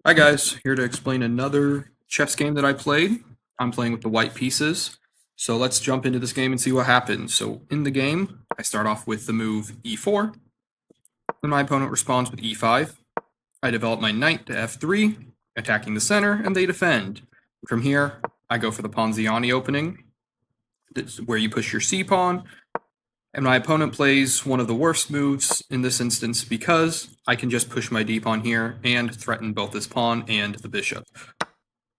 Hi guys, here to explain another chess game that I played. I'm playing with the white pieces. So let's jump into this game and see what happens. So in the game, I start off with the move e4. Then my opponent responds with e5. I develop my knight to f3, attacking the center, and they defend. From here, I go for the Ponziani opening, where you push your c-pawn, and my opponent plays one of the worst moves in this instance because I can just push my d-pawn here and threaten both this pawn and the bishop.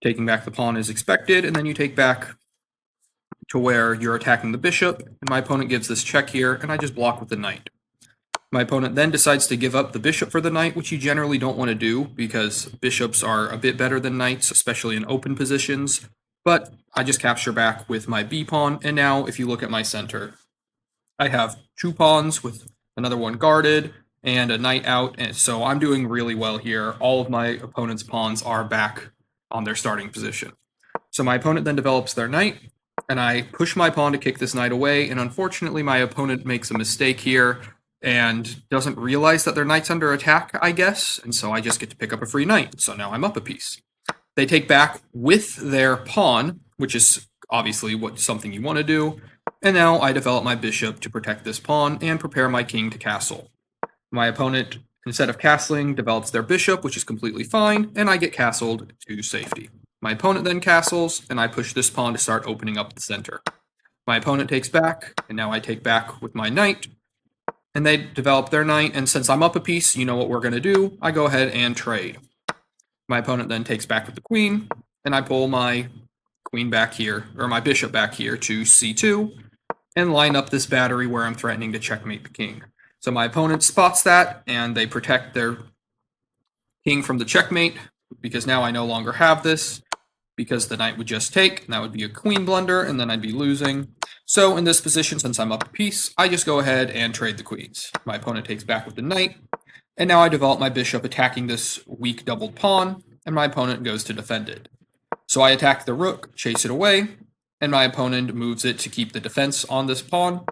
Taking back the pawn is expected, and then you take back to where you're attacking the bishop, and my opponent gives this check here, and I just block with the knight. My opponent then decides to give up the bishop for the knight, which you generally don't want to do because bishops are a bit better than knights, especially in open positions, but I just capture back with my b-pawn, and now if you look at my center, I have two pawns with another one guarded and a knight out, and so I'm doing really well here. All of my opponent's pawns are back on their starting position. So my opponent then develops their knight, and I push my pawn to kick this knight away, and unfortunately my opponent makes a mistake here and doesn't realize that their knight's under attack, I guess, and so I just get to pick up a free knight, so now I'm up a piece. They take back with their pawn, which is obviously something you want to do, and now I develop my bishop to protect this pawn and prepare my king to castle. My opponent, instead of castling, develops their bishop, which is completely fine, and I get castled to safety. My opponent then castles, and I push this pawn to start opening up the center. My opponent takes back, and now I take back with my knight, and they develop their knight, and since I'm up a piece, you know what we're going to do. I go ahead and trade. My opponent then takes back with the queen, and I pull my queen back here, or my bishop back here to c2, and line up this battery where I'm threatening to checkmate the king. So my opponent spots that, and they protect their king from the checkmate, because now I no longer have this, because the knight would just take, and that would be a queen blunder, and then I'd be losing. So in this position, since I'm up a piece, I just go ahead and trade the queens. My opponent takes back with the knight, and now I develop my bishop attacking this weak doubled pawn, and my opponent goes to defend it. So I attack the rook, chase it away, and my opponent moves it to keep the defense on this pawn,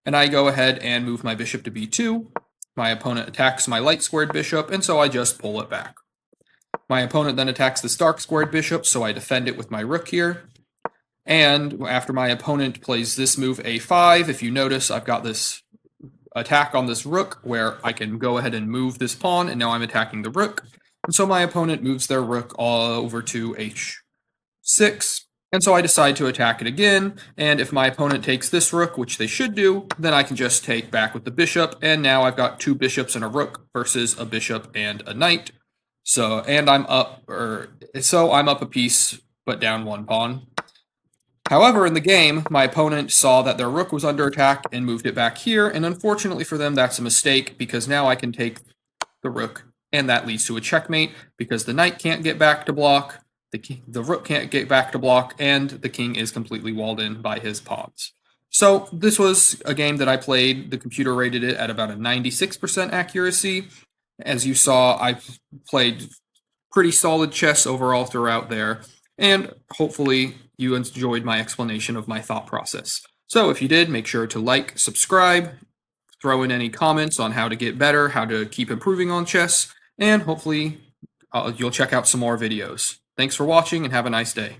and I go ahead and move my bishop to b2. My opponent attacks my light squared bishop, and so I just pull it back. My opponent then attacks this dark squared bishop, so I defend it with my rook here. And after my opponent plays this move a5, if you notice, I've got this attack on this rook where I can go ahead and move this pawn, and now I'm attacking the rook. And so my opponent moves their rook all over to h6, and so I decide to attack it again, and if my opponent takes this rook, which they should do, then I can just take back with the bishop, and now I've got two bishops and a rook versus a bishop and a knight. So I'm up a piece, but down one pawn. However, in the game, my opponent saw that their rook was under attack and moved it back here, and unfortunately for them, that's a mistake, because now I can take the rook, and that leads to a checkmate, because the knight can't get back to block, the rook can't get back to block, and the king is completely walled in by his pawns. So this was a game that I played. The computer rated it at about a 96% accuracy. As you saw, I played pretty solid chess overall throughout there, and hopefully you enjoyed my explanation of my thought process. So if you did, make sure to like, subscribe, throw in any comments on how to get better, how to keep improving on chess, and hopefully you'll check out some more videos. Thanks for watching and have a nice day.